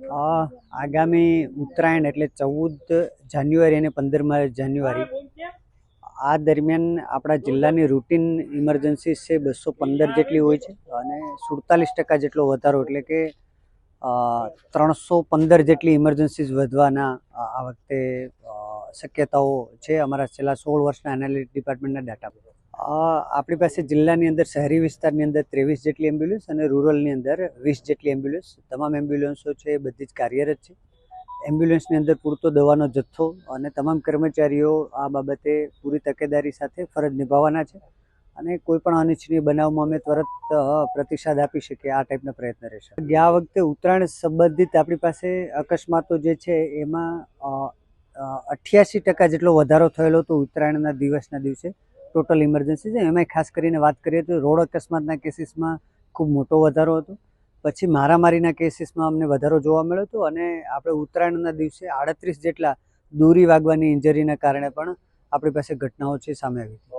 આગામી ઉત્તરાયણ એટલે 14 જાન્યુઆરી અને 15 જાન્યુઆરી આ દરમિયાન આપણા જિલ્લાની રૂટીન ઇમરજન્સી છે 215 જેટલી હોય છે અને 47% જેટલો વધારો એટલે કે 315 જેટલી ઇમરજન્સીઝ વધવાના આ વખતે શક્યતાઓ છે અમારા છેલ્લા 16 વર્ષના એનાલિટિક્સ ડિપાર્ટમેન્ટના ડાટા પર. આપણી પાસે જિલ્લાની અંદર શહેરી વિસ્તારની અંદર 23 જેટલી એમ્બ્યુલન્સ અને રૂરલની અંદર 20 જેટલી એમ્બ્યુલન્સ, તમામ એમ્બ્યુલન્સો છે એ બધી જ કાર્યરત છે. એમ્બ્યુલન્સની અંદર પૂરતો દવાનો જથ્થો અને તમામ કર્મચારીઓ આ બાબતે પૂરી તકેદારી સાથે ફરજ નિભાવવાના છે અને કોઈ પણ અનિચ્છનીય બનાવમાં અમે ત્વરત પ્રતિસાદ આપી શકીએ આ ટાઈપના પ્રયત્ન રહેશે. ગયા વખતે ઉત્તરાયણ સંબંધિત આપણી પાસે અકસ્માતો જે છે એમાં 88% જેટલો વધારો થયેલો હતો ઉત્તરાયણના દિવસના દિવસે ટોટલ ઇમરજન્સી છે. એમાં ખાસ કરીને વાત કરીએ તો રોડ અકસ્માતના કેસીસમાં ખૂબ મોટો વધારો હતો. પછી મારામારીના કેસીસમાં અમને વધારો જોવા મળ્યો હતો અને આપણે ઉત્તરાયણના દિવસે 38 જેટલા દોરી વાગવાની ઇન્જરીના કારણે પણ આપણી પાસે ઘટનાઓ છે સામે આવી હતી.